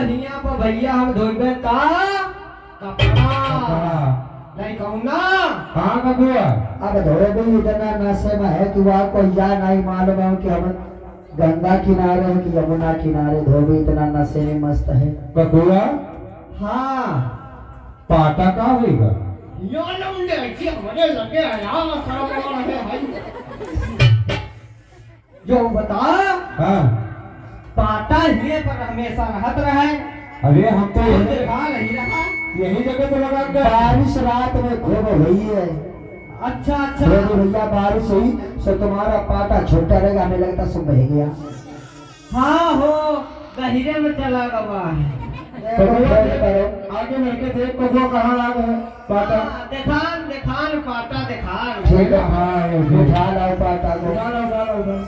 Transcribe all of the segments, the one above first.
हिया पर भैया हम धोइबे का कपड़ा नहीं कहूँ ना। कहाँ का कुआ? अब धोए भी इतना नशे में है कि वह को या नहीं मालूम है कि हम गंगा किनारे हैं कि यमुना किनारे। धोबी इतना नशे में मस्त है। ककुआ हाँ पाटा का होगा? यो लौंडे ऐसी हमारे लगे हैं यार खड़ा है भाई। जो बता हाँ पाटा हिये पर हमेशा रहत रहे। अरे हम तो हम यही देखा नहीं रहा। यही जगह पे लगा के बारिश रात में खूब हुई है। अच्छा अच्छा धोबी भैया बारिश हुई सो तुम्हारा पाटा छोटा रहेगा, हमें लगता सब बह गया। हाँ हो गहिरे में चला गवा है। आगे लड़के थे ककुआ कहाँ लगा है पाटा? हाँ, दिखान दिखान पाटा दिखान। ठीक है हाँ ये उठा लाओ पाटा को, उठा लो उठा लो उठा लो।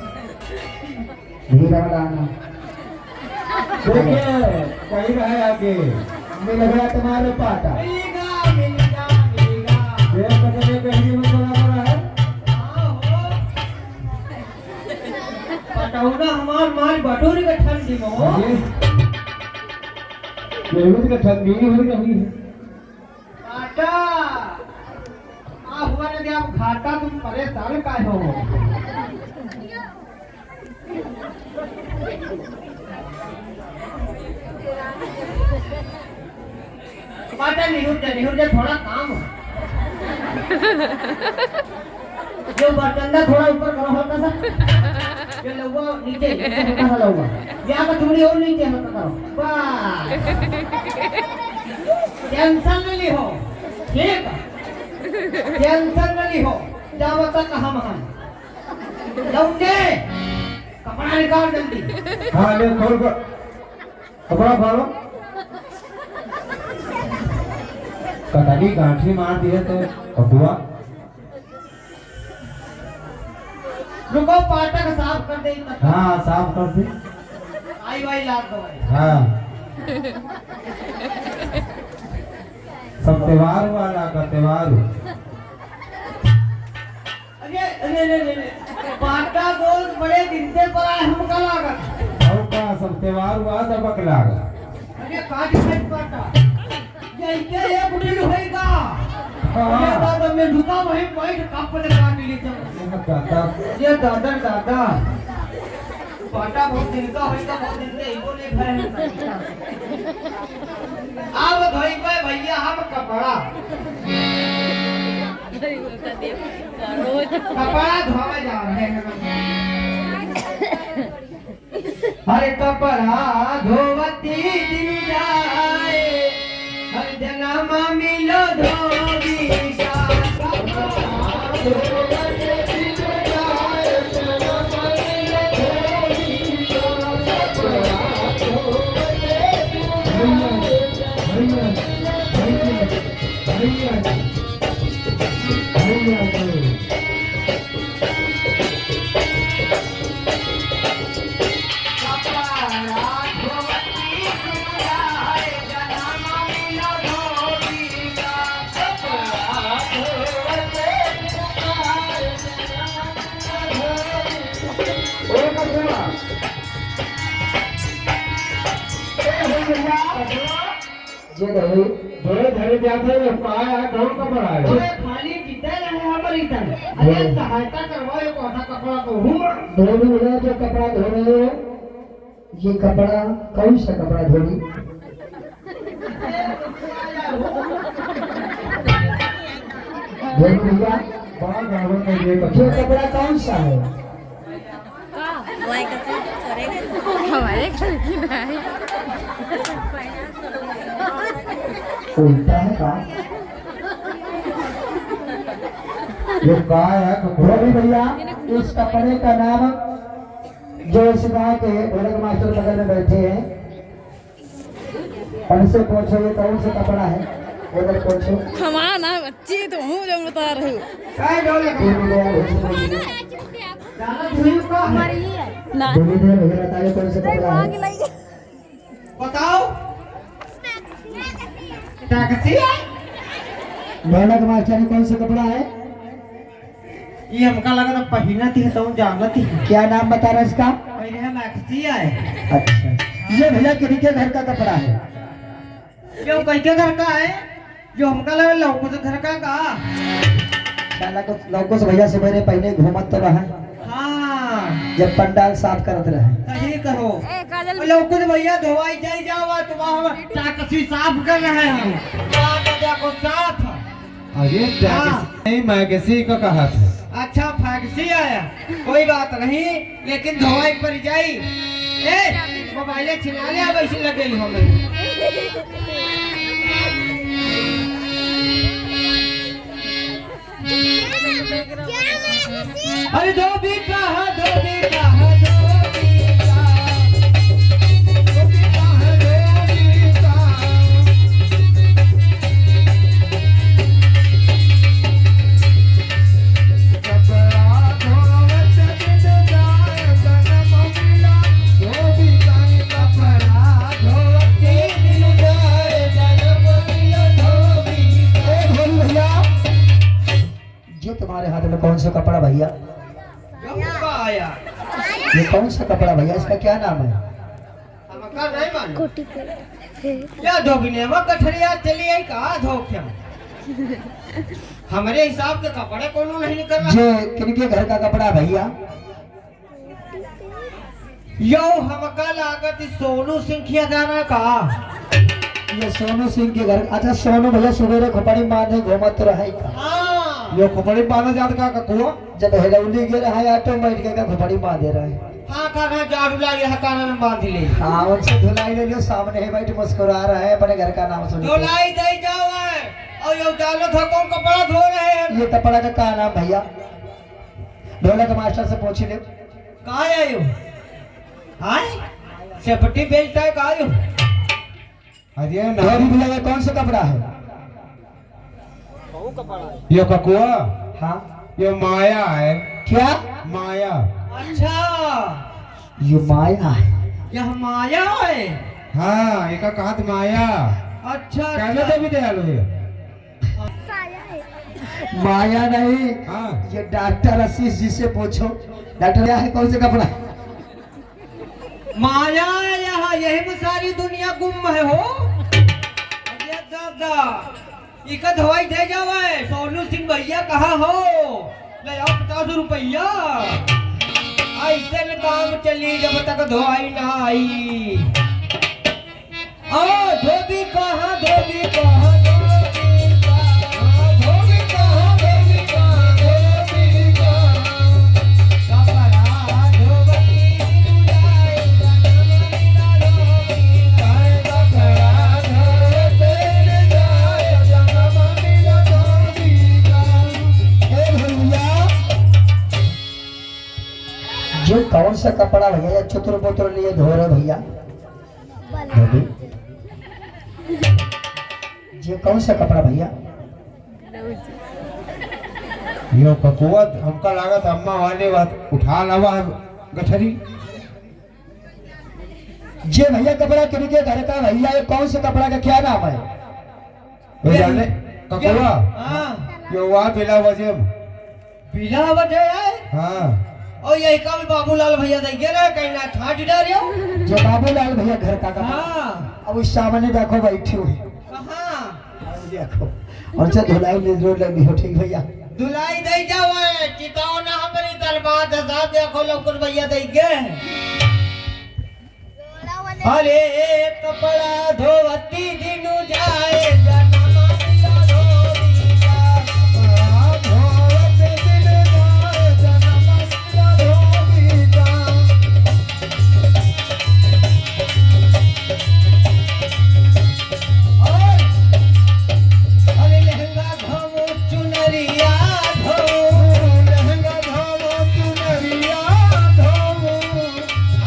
धीरे लाना। देखिए कहीं रहे आगे मिल गया तुम्हारे पाटा। मिलेगा मिलेगा मिलेगा। देख बजने पे हिंदी में चला रहा है। हाँ हो पटौना हमार माल बटोरी के ठंडी में हो। ये भी तो ठंडी हो रही है। पाटा हुआ ना कि आप घाटा तुम परेशान काहे हो। पाटा निहुर जा थोड़ा काम है। जो बरतंदा थोड़ा ऊपर करो हल्का सा। ये लौवा नीचे हल्का सा लौवा। यहाँ का चूड़ी और नीचे हल्का करो। बस टेंशन न ली हो। ठीक टेंशन न ली हो। जाओ तक हम लौटे कपड़ा निकाल जल्दी। हाँ ले खोल कर कपड़ा फाड़ो। कटाली गांठी मार दिए तो ककुआ रुको पाटा का साफ कर दे। हाँ साफ कर दे। आई वाई लाग दो। हाँ सब त्योहार वाला का त्योहार। अरे अरे अरे पाटा बोल बड़े दिन से पर आए हमका लागत। और का सब त्योहार हुआ सब अकलागा। अरे काट फेंक पाटा ये एक दिन होएगा। ये दादा में झुका वहीं बैठ कप ने काट ली चल। ये दादा दादा पाटा बहुत दिन का होएगा। बहुत दिन से इको नहीं भरे। अब धोई पे भैया हम कपड़ा कपड़ा धोवे जा रहे हैं। हरे कपड़ा धोवती दिन जाए हर जन्म मिलो धोबी का। कपड़ा धोवती दिन जाए जन्म मिलो धोबी का। कपड़ा धोवती जे धोई थोड़े धरे जाते हैं आया कौन कपड़ा है? ओए खाली जीते रहे हमारी तरह। अरे सहायता करवाओ को आधा कपड़ा तो हूँ। धोबी भैया जो कपड़ा धो रहे हो ये कपड़ा कौन सा कपड़ा धोबी? धोबी भैया बड़ा गाँव में ये ये कपड़ा कौन सा है? हमारे घर की नहीं। उल्टा है का? ये काय है कपड़ा? धोबी भैया इस कपड़े का नाम जो इस गाँव के ढोलक मास्टर बगल में बैठे हैं उनसे पूछो ये कौन सा कपड़ा है? उधर पूछो। हमारा नाम अच्छी तो हूँ जो बता रही हूँ। काय डोल धोबी भैया भैया जाना धुई का हमारी ही है ना। बताइए कौन सा कपड़ा है? बताओ टैक्सी है। ढोलक मास्टर कौन सा कपड़ा है? ये हमका लगा था पहना थी तो जानती है। क्या नाम बता रहा है इसका? पहले हम टैक्सी है। अच्छा ये भैया किनके घर का कपड़ा है? क्यों कैके घर का है? जो हमका लगे लौको से घर का साला को लौको से भैया सवेरे पहले घूमत तो रहा हाँ जब पंडाल साफ करत रहे। सही करो ए काजल लौको से भैया धोवाई जाई जाओ तुम्हारा चाकसी साफ कर रहे हैं देखो साफ। अरे नहीं मैं किसी को कहा था। अच्छा फैक्सी आया कोई बात नहीं लेकिन धोवाई पर जाई ए मोबाइल छिना ले अब ऐसे लगे हमें अरे धोबी का है धोबी का है धोबी का धोबी का है धोबी का ये तुम्हारे हाथ में कौन सा कपड़ा भैया? आया ये कौन सा कपड़ा भैया? इसका क्या नाम है? हमका नहीं मालूम क्या धोबी ने वो गठरिया चली आई का धोखे हमारे हिसाब के कपड़े कोनो नहीं कर रहा ये किनके घर का कपड़ा भैया? यो हमका लागत सोनू सिंह के गाना का ये सोनू सिंह के घर। अच्छा सोनू भैया सवेरे खोपड़ी बांधे घूमत रहे का? हाँ यो खोपड़ी बांधा जात का कुआ जब हेलौली गिर रहा है ऑटोमेटिक का खोपड़ी बांधे रहे। हाँ काना झाड़ू लागे है काना में बांध ले हाँ उनसे धुलाई ले लियो सामने है बैठ मुस्कुरा रहा है अपने घर का नाम सुन के। धुलाई दे जाओ है और यो डालो था कौन कपड़ा धो रहे हैं ये कपड़ा का क्या नाम भैया? ढोलक मास्टर से पूछ ले। कहाँ आयो हाय सेफ्टी बेल्ट है कहाँ आयो अरे धोबी भैया ये कौन सा कपड़ा है? यो ककुआ हाँ यो माया है। क्या? माया अच्छा ये माया है। यह माया है हाँ एक कहा था माया अच्छा कहने अच्छा तो भी दयालु है। माया नहीं हाँ ये डॉक्टर आशीष जी से पूछो। डॉक्टर क्या है कौन सा कपड़ा? माया यहाँ यही में सारी दुनिया गुम है हो अरे दादा इका दवाई दे जावे सोनू सिंह भैया कहाँ हो ले आओ 50 रुपया ऐसे में काम चली जब तक दवाई ना आई ओ धोबी कहाँ धोबी कहाँ धोबी कहाँ धोबी कहाँ धोबी कहाँ धोबी कहाँ कपड़ा धोबी जाए ये कौन सा कपड़ा भैया? ये चतुर पुत्र लिए धो रहे भैया? धोबी ये कौन सा कपड़ा भैया? यो ककुआ हमका लागत अम्मा वाले बात उठा लवा गठरी। ये भैया कपड़ा किनके घर का भैया? ये कौन सा कपड़ा का क्या नाम है? यो जाने ककुआ हाँ यो वा बिला वजम पीला बटे है हाँ और यही काम बाबूलाल भैया देंगे ना कहीं ना ठाट डालियो जो बाबूलाल भैया घर का कपड़ा। हाँ अब उस सामने देखो बैठी हुई कहाँ देखो और से धुलाई निजरो लगी हो। ठीक भैया धुलाई दे जाओ चिताओ ना हमारी दरबार दसा देखो लोग कुछ भैया देंगे अरे कपड़ा धोवती दिनु जाए जनमा दिया धोबी का कपड़ा धोवती दिनु जाए जनमा दिया धोबी का अरे लहंगा घमो चुनरिया धो लहंगा घमो चुनरिया धो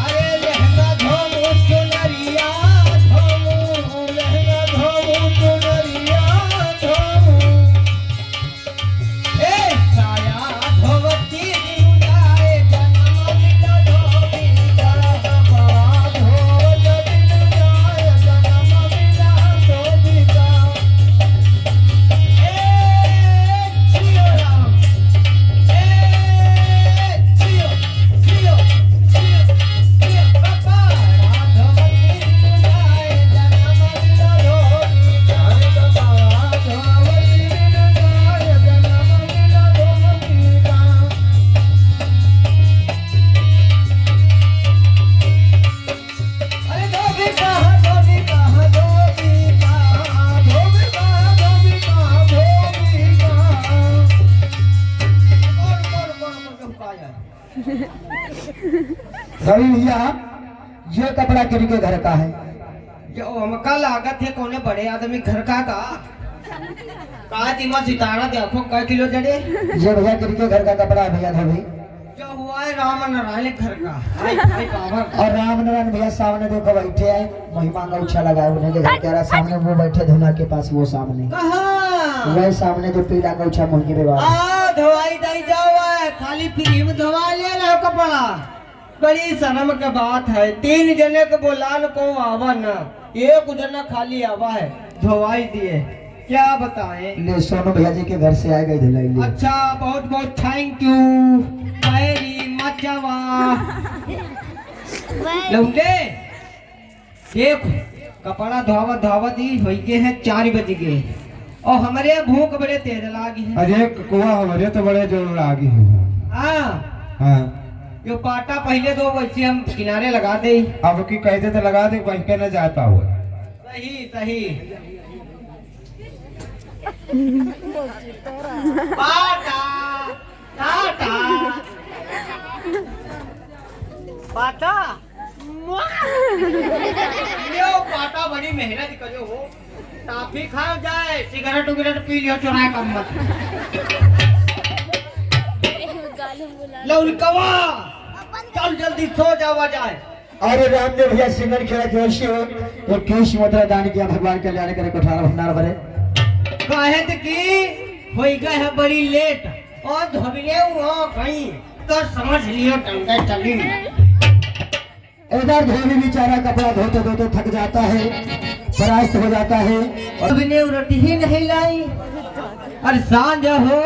अरे लहंगा घमो चुनरिया धो लहंगा घमो चुनरिया रवि भैया ये कपड़ा किनके घर का है? जो हमका लागत है कौने बड़े आदमी घर का का दिमा सितारा देखो कै किलो जड़े ये भैया किनके घर का कपड़ा है भैया धोबी? जो हुआ है राम नारायण घर का। हाय पावर। और राम नारायण भैया सामने देखो बैठे हैं, महिमा का उछा लगाए उन्हें के घर कह रहा सामने वो बैठे धुना के पास, वो सामने कहाँ वह सामने जो पीला का उछा मुर्गी बेवा धोवाई दई जाओ है, खाली फ्री में धोवा ले रहे हो कपड़ा। बड़ी शर्म की बात है, 3 जने को बोला न को आवा न, एक जना खाली आवा है धोवाई दिए, क्या बताएं। ले सोनू भैया जी के घर से आए गए धुलाई लिए। अच्छा बहुत बहुत थैंक यू वेरी मच। लौंडे देखो कपड़ा धोवा धोवा दी होई के है 4 बज गए और हमारे भूख बड़े तेज लागी है। अरे कुआ हमारे तो बड़े जोर आगे है। हाँ जो पाटा पहले दो वैसे हम किनारे लगा दे। अब की कहते तो लगा दे, वहीं पे न जाता हुआ। सही सही। पाटा पाटा पाटा यो पाटा बड़ी मेहनत करो हो, टाफी खा जाए, सिगरेट उगरेट पी लियो चुराए कम मत। लौलकवा चल जल्दी सो जावा जाए। अरे रामदेव भैया सिंगर खेला जोशी हो और केश मुद्रा दान किया, भगवान कल्याण करे, कोठार भंडार भरे। काहे त की होई गए है बड़ी लेट और धोबिले वो कहीं तो समझ लियो टंगा चली। इधर धोबी बेचारा कपड़ा धोते धोते थक जाता है, परास्त हो जाता है। धोबिले रोटी ही नहीं लाई और सांझ हो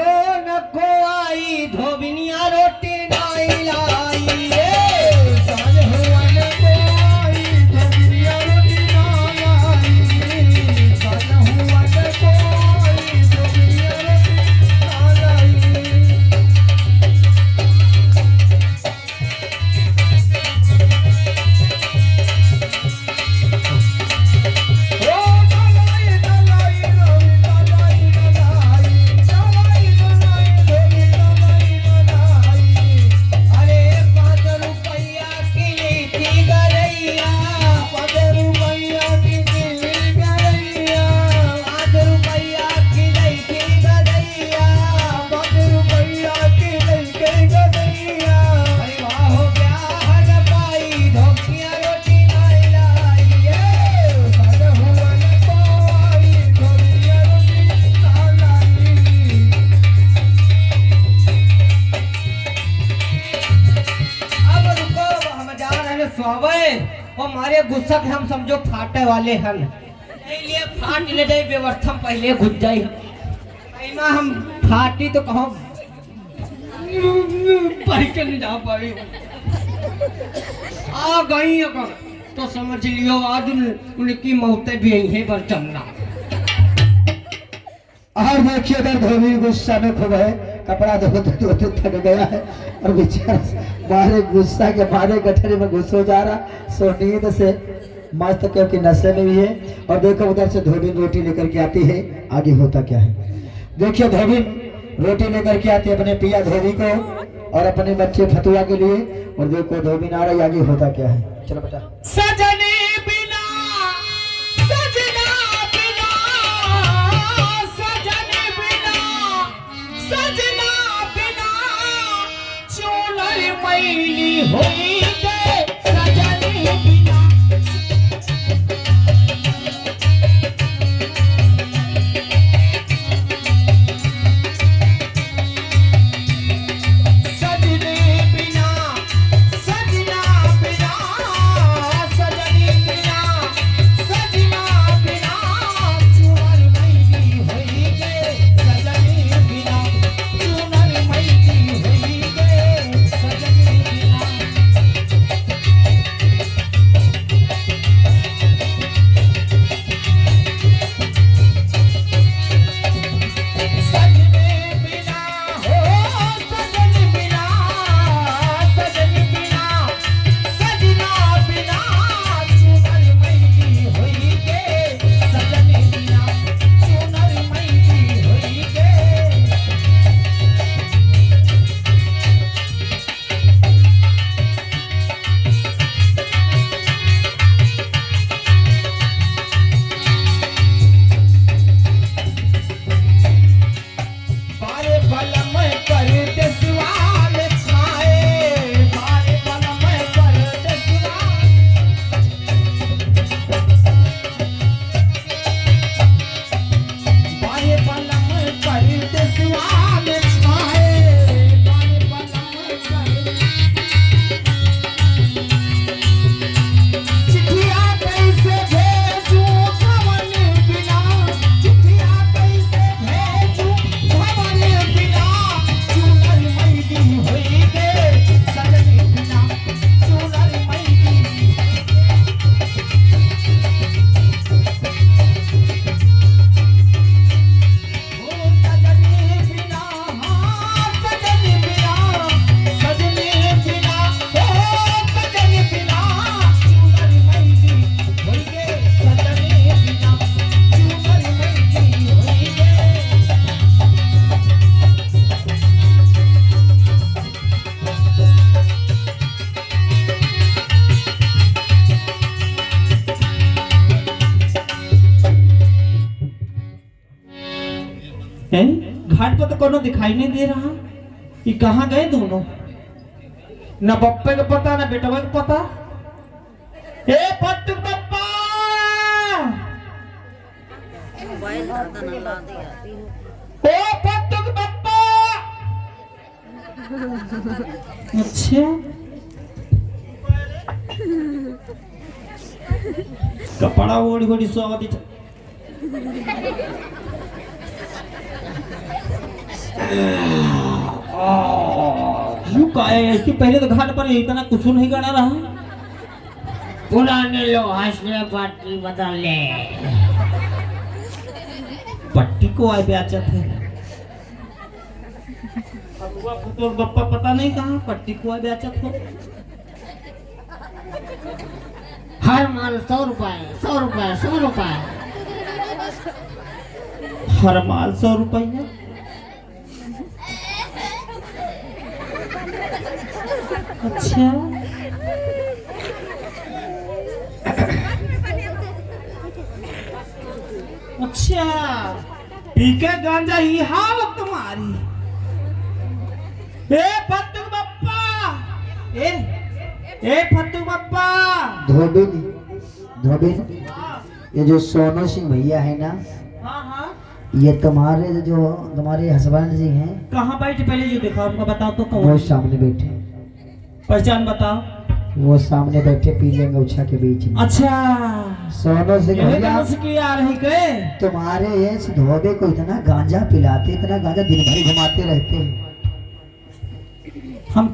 न को आई, धोबिनिया रोटी नहीं लाई। सांझ हुआ न को आई, धोबिनिया रोटी नहीं लाई। सांझ हुआ न को आई, धोबिनिया रोटी नहीं लाई। हमारे गुस्सा के हम समझो फाटे वाले हन, इसलिए फाट ले जाए व्यवस्था पहले घुस जाए। हम फाटी तो कहो पढ़ के नहीं जा पाई, आ गई अगर तो समझ लियो आज उनकी मौतें भी यही है पर चलना। और देखिए अगर धोबी गुस्सा में खूब है, कपड़ा धोते धोते थक गया है और बेचारा मारे गुस्सा के मारे गठरी में घुस हो जा रहा, सो नींद से मस्त क्योंकि नशे में भी है। और देखो उधर से धोबी रोटी लेकर के आती है, आगे होता क्या है देखिए। धोबी रोटी लेकर के आती है अपने पिया धोबी को और अपने बच्चे फतुआ के लिए, और देखो धोबी नारा आगे होता क्या है। चलो बेटा। सजने बिना सजना बिना सजने बिना सजना बिना चूल्हे मैली हुई के सजने बिना। सजने बिना सजना बिना सजने बिना सजना बिना चूल्हे मैली हुई के सजने बिना चूल्हे मैली हुई के सजने बिना। तो कोनो दिखाई नहीं दे रहा कि कहाँ गए दोनों। न बप्पे का पता न बेटवा का पता। ए फट्टू बप्पा, ओ फट्टू बप्पा। अच्छा कपड़ा ओढ़ ओढ़ स्वागत यू का है इसके पहले तो घाट पर इतना कुछ नहीं गड़ा रहा। पुराने लोग हंसने पट्टी बदल ले। पट्टी को आए बेचत है। अबुआ फुटोर बप्पा पता नहीं कहाँ पट्टी को आए बेचत हो। हर माल 100 रुपए 100 रुपए 100 रुपए। हर माल 100 रुपया। अच्छा अच्छा पी के गांजा ही हालत तुम्हारी। ए फट्टू बप्पा, ए फट्टू बप्पा। धोबिन ये जो सोनू सिंह भैया है ना, हाँ हाँ ये तुम्हारे हस्बैंड जी हैं। कहाँ बैठे पहले जो देखा हमको बताओ तो वो कौन। सामने बैठे, पहचान बताओ। वो सामने बैठे पीले अंगूछा के बीच में। अच्छा सोनू सिंह यही भैया तो मुझकी आ रही के। तुम्हारे ये धोबे को इतना गांजा पिलाते, इतना गांजा दिन भर घुमाते रहते हैं। हम